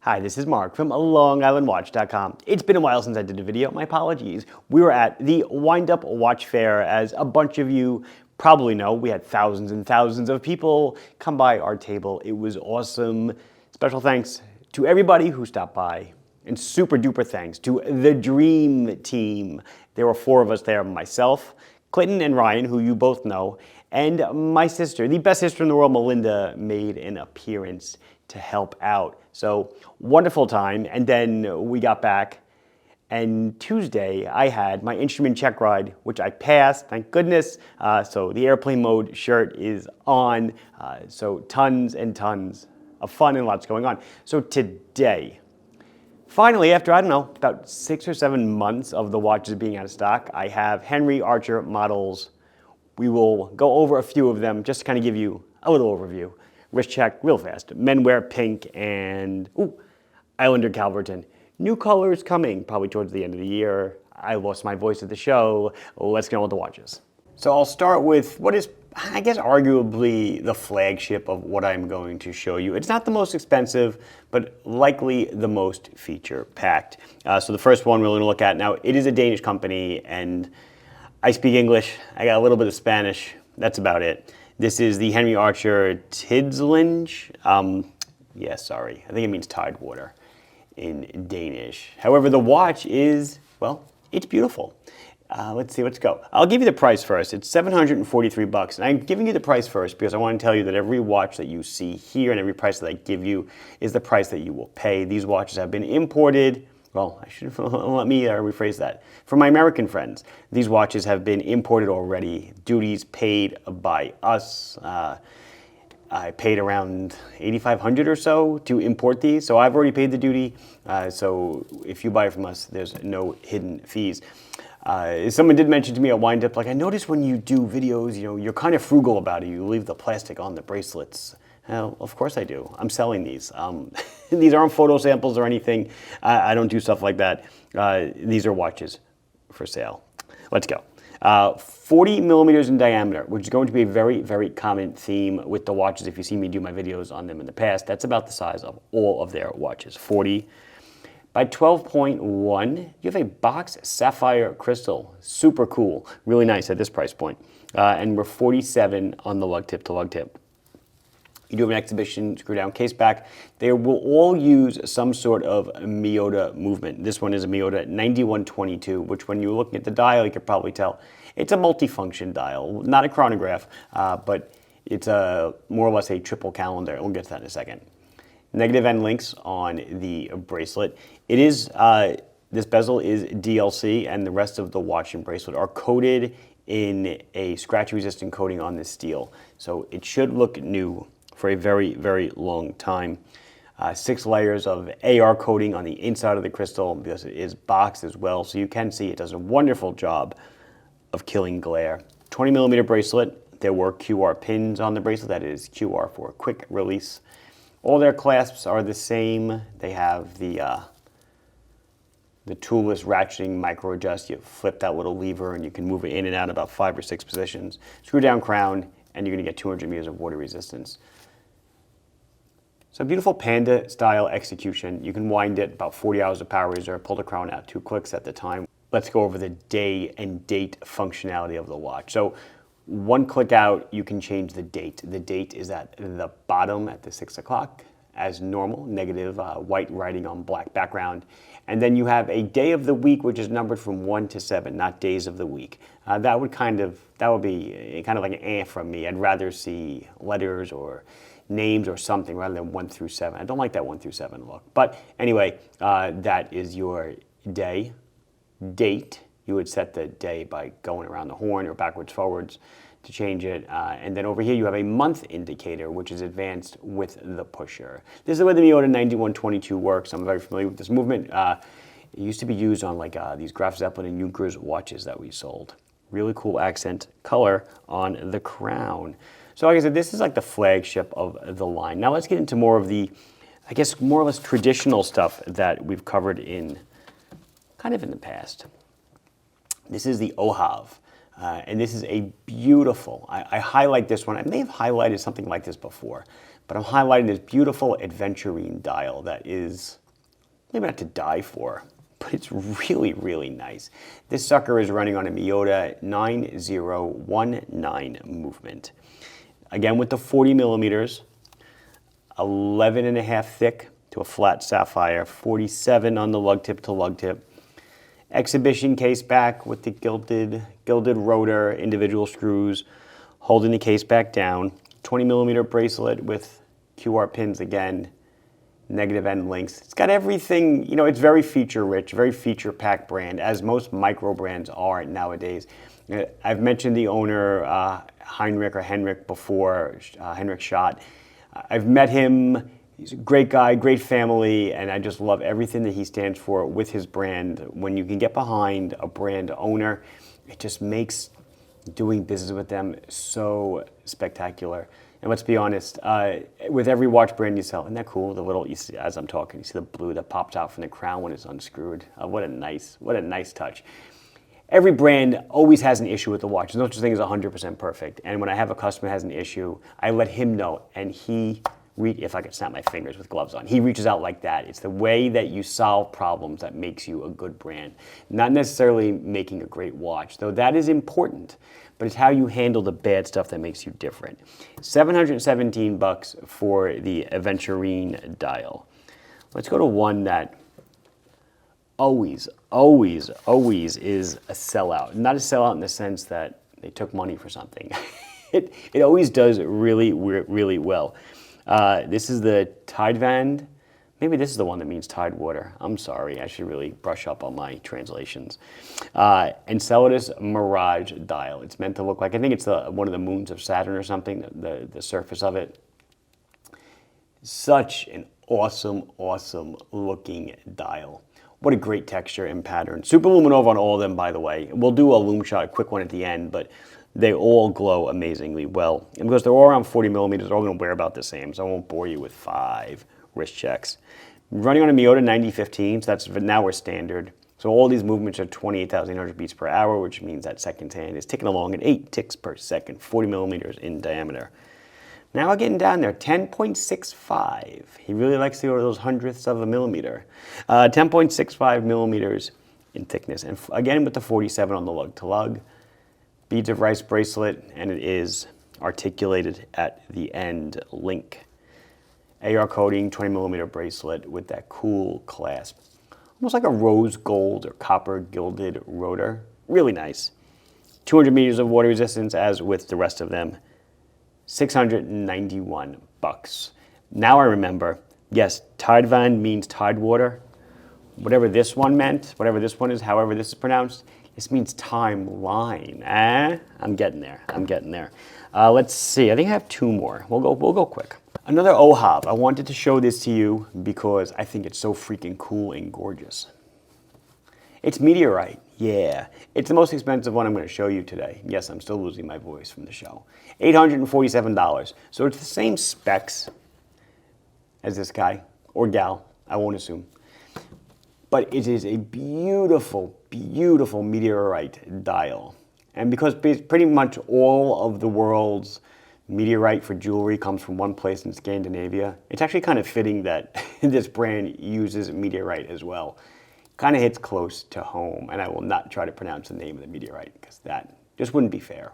Hi, this is Mark from LongIslandWatch.com. It's been a while since I did a video. My apologies. We were at the Wind Up Watch Fair. As a bunch of you probably know, we had thousands and thousands of people come by our table. It was awesome. Special thanks to everybody who stopped by. And super duper thanks to the Dream Team. There were 4 of us there, myself, Clinton and Ryan, who you both know, and my sister, the best sister in the world, Melinda, made an appearance to help out. So wonderful time. And then we got back, and Tuesday I had my instrument check ride, which I passed, thank goodness. So the airplane mode shirt is on. So tons and tons of fun and lots going on. So today, finally, after, I don't know, about 6 or 7 months of the watches being out of stock, I have Henry Archer models. We will go over a few of them just to kind of give you a little overview. Wrist check real fast. Men wear pink and, Islander Calverton. New colors coming probably towards the end of the year. I lost my voice at the show. Let's get on with the watches. So I'll start with what is, I guess, arguably the flagship of what I'm going to show you. It's not the most expensive, but likely the most feature-packed. So the first one we're going to look at now, it is a Danish company, and I speak English. I got a little bit of Spanish. That's about it. This is the Henry Archer Tidevand. Sorry. I think it means Tidewater in Danish. However, the watch is, well, it's beautiful. Let's see, let's go. I'll give you the price first. It's $743, and I'm giving you the price first because I want to tell you that every watch that you see here and every price that I give you is the price that you will pay. These watches have been imported. Well, I should let me rephrase that. For my American friends, these watches have been imported already. Duties paid by us. I paid around $8,500 or so to import these, so I've already paid the duty. So if you buy from us, there's no hidden fees. Someone did mention to me at Wind Up, like, I noticed when you do videos, you're kind of frugal about it. You leave the plastic on the bracelets. Well, of course I do. I'm selling these. These aren't photo samples or anything. I don't do stuff like that. These are watches for sale. Let's go. 40 millimeters in diameter, which is going to be a very, very common theme with the watches. If you see me do my videos on them in the past, that's about the size of all of their watches. 40 by 12.1. You have a box sapphire crystal. Super cool. Really nice at this price point. And we're 47 on the lug tip to lug tip. You do have an exhibition screw down case back. They will all use some sort of Miyota movement. This one is a Miyota 9122, which when you're looking at the dial, you can probably tell it's a multifunction dial, not a chronograph, but it's more or less a triple calendar. We'll get to that in a second. Negative end links on the bracelet. It is, this bezel is DLC, and the rest of the watch and bracelet are coated in a scratch-resistant coating on this steel. So it should look new for a very, very long time. 6 layers of AR coating on the inside of the crystal because it is boxed as well. So you can see it does a wonderful job of killing glare. 20 millimeter bracelet. There were QR pins on the bracelet. That is QR for quick release. All their clasps are the same. They have the toolless ratcheting micro adjust. You flip that little lever and you can move it in and out about 5 or 6 positions. Screw down crown, and you're going to get 200 meters of water resistance. So beautiful panda style execution. You can wind it about 40 hours of power reserve, pull the crown out 2 clicks at the time. Let's go over the day and date functionality of the watch. So 1 click out, you can change the date. The date is at the bottom at the 6 o'clock as normal, negative white writing on black background. And then you have a day of the week, which is numbered from 1 to 7, not days of the week. That would be kind of like an eh from me. I'd rather see letters or names or something rather than 1 through 7. I don't like that 1 through 7 look. But anyway, that is your day. Date, you would set the day by going around the horn or backwards, forwards to change it. And then over here you have a month indicator, which is advanced with the pusher. This is the way the Miyota 9122 works. I'm very familiar with this movement. It used to be used on like these Graf Zeppelin and Junkers watches that we sold. Really cool accent color on the crown. So like I said, this is like the flagship of the line. Now let's get into more of the, I guess, more or less traditional stuff that we've covered in kind of in the past. This is the Hav. And this is a beautiful, I highlight this one. I may have highlighted something like this before, But I'm highlighting this beautiful Adventurine dial that is maybe not to die for, but it's really, really nice. This sucker is running on a Meteorite 9019 movement. Again with the 40 millimeters, 11.5 thick to a flat sapphire, 47 on the lug tip to lug tip. Exhibition case back with the gilded rotor, individual screws, holding the case back down. 20 millimeter bracelet with QR pins again, negative end links. It's got everything, you know, it's very feature rich, very feature packed brand, as most micro brands are nowadays. I've mentioned the owner, Henrik before, Henrik Schott. I've met him. He's a great guy, great family, and I just love everything that he stands for with his brand. When you can get behind a brand owner, it just makes doing business with them so spectacular. And let's be honest, with every watch brand you sell, isn't that cool? The little, you see, as I'm talking, you see the blue that pops out from the crown when it's unscrewed. What a nice touch. Every brand always has an issue with the watch. There's no such thing as 100% perfect. And when I have a customer has an issue, I let him know, and if I could snap my fingers with gloves on, he reaches out like that. It's the way that you solve problems that makes you a good brand. Not necessarily making a great watch, though that is important, but it's how you handle the bad stuff that makes you different. $717 for the Adventurine dial. Let's go to one that always is a sellout. Not a sellout in the sense that they took money for something. It always does really well. This is the Tidevand. Maybe this is the one that means Tidewater. I'm sorry, I should really brush up on my translations. Enceladus Mirage dial. It's meant to look like, I think it's one of the moons of Saturn or something, the surface of it. Such an awesome looking dial. What a great texture and pattern. Super luminova on all of them, by the way. We'll do a lume shot, a quick one at the end, but they all glow amazingly well. And because they're all around 40 millimeters, they're all going to wear about the same, so I won't bore you with 5 wrist checks. Running on a Meteorite 9015, so that's now we're standard. So all these movements are 28,800 beats per hour, which means that second hand is ticking along at 8 ticks per second, 40 millimeters in diameter. Now we're getting down there, 10.65. He really likes to go to those hundredths of a millimeter. 10.65 millimeters in thickness. And again, with the 47 on the lug to lug. Beads of rice bracelet, and it is articulated at the end link. AR coating, 20 millimeter bracelet with that cool clasp. Almost like a rose gold or copper gilded rotor. Really nice. 200 meters of water resistance, as with the rest of them. $691. Now I remember, yes, Tidevand means Tidewater. Whatever this one meant, whatever this one is, however this is pronounced, this means timeline. I'm getting there. Let's see. I think I have 2 more. We'll go quick. Another OHAV. I wanted to show this to you because I think it's so freaking cool and gorgeous. It's Meteorite. Yeah. It's the most expensive one I'm going to show you today. Yes, I'm still losing my voice from the show. $847. So it's the same specs as this guy or gal. I won't assume. But it is a beautiful Meteorite dial. And because pretty much all of the world's Meteorite for jewelry comes from one place in Scandinavia, it's actually kind of fitting that this brand uses Meteorite as well. Kind of hits close to home, and I will not try to pronounce the name of the Meteorite because that just wouldn't be fair.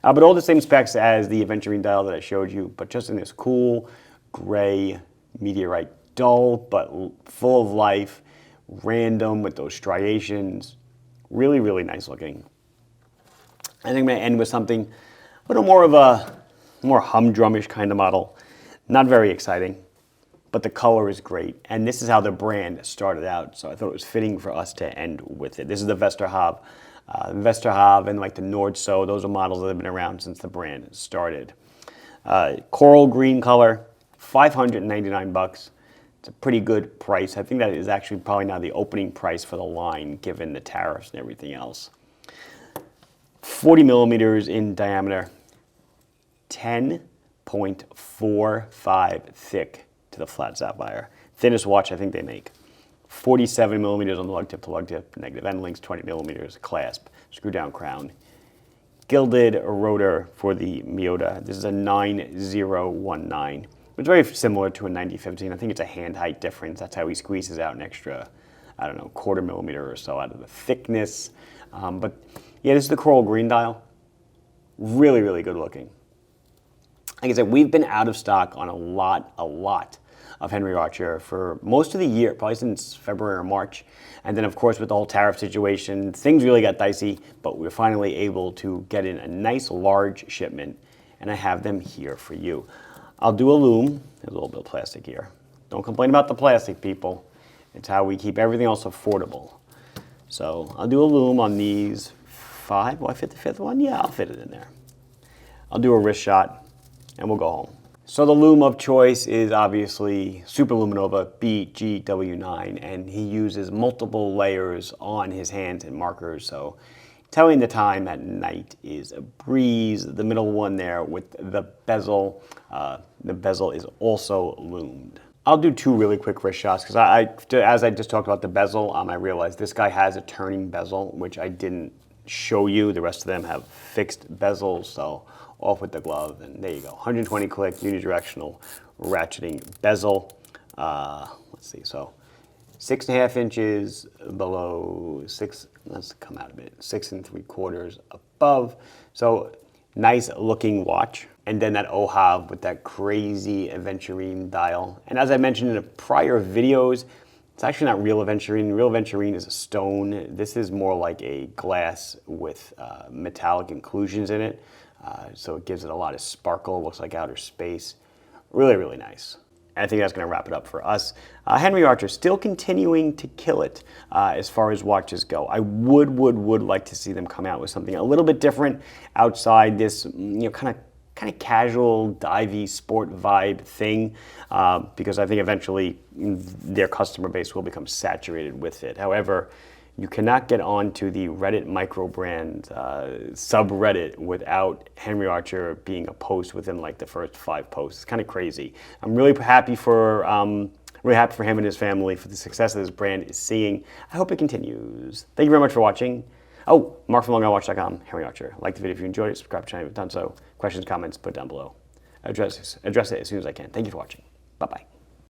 But all the same specs as the Adventurine dial that I showed you, but just in this cool gray Meteorite, dull but full of life, random with those striations. Really nice looking. I think I'm going to end with something a little more of a more humdrumish kind of model. Not very exciting, but the color is great. And this is how the brand started out, so I thought it was fitting for us to end with it. This is the Veester Hav. Veester Hav and like the Nordso, those are models that have been around since the brand started. Coral green color, $599. It's a pretty good price. I think that is actually probably now the opening price for the line, given the tariffs and everything else. 40 millimeters in diameter, 10.45 thick to the flat sapphire. Thinnest watch I think they make. 47 millimeters on the lug tip to lug tip, negative end links, 20 millimeters clasp, screw down crown. Gilded rotor for the Meteorite. This is a 9019. It's very similar to a 9015. I think it's a hand height difference. That's how he squeezes out an extra, I don't know, 1/4 millimeter or so out of the thickness. But yeah, this is the coral green dial. Really, really good looking. Like I said, we've been out of stock on a lot of Henry Archer for most of the year, probably since February or March. And then, of course, with the whole tariff situation, things really got dicey, but we were finally able to get in a nice large shipment, and I have them here for you. I'll do a Lume. There's a little bit of plastic here. Don't complain about the plastic, people. It's how we keep everything else affordable. So I'll do a Lume on these 5. Will I fit the 5th one? Yeah, I'll fit it in there. I'll do a wrist shot, and we'll go home. So the Lume of choice is obviously Super Luminova BGW9, and he uses multiple layers on his hands and markers, so telling the time at night is a breeze. The middle one there with the bezel is also lumed. I'll do 2 really quick wrist shots because as I just talked about the bezel, I realized this guy has a turning bezel, which I didn't show you. The rest of them have fixed bezels, so off with the glove, and there you go. 120 click unidirectional ratcheting bezel. Let's see, so 6.5 inches below 6. Let's come out a bit. 6 3/4 above. So nice looking watch. And then that Hav with that crazy aventurine dial. And as I mentioned in the prior videos, it's actually not real aventurine. Real aventurine is a stone. This is more like a glass with metallic inclusions in it. So it gives it a lot of sparkle, looks like outer space. Really, really nice. And I think that's going to wrap it up for us. Henry Archer still continuing to kill it as far as watches go. I would like to see them come out with something a little bit different outside this, kind of casual, divey sport vibe thing, because I think eventually their customer base will become saturated with it. However, you cannot get onto the Reddit Microbrand subreddit without Henry Archer being a post within like the first 5 posts. It's kind of crazy. I'm really happy for him and his family for the success that this brand is seeing. I hope it continues. Thank you very much for watching. Oh, Mark from LongIslandWatch.com, Henry Archer. Like the video if you enjoyed it, subscribe to the channel if you've done so. Questions, comments, put down below. Address it as soon as I can. Thank you for watching. Bye-bye.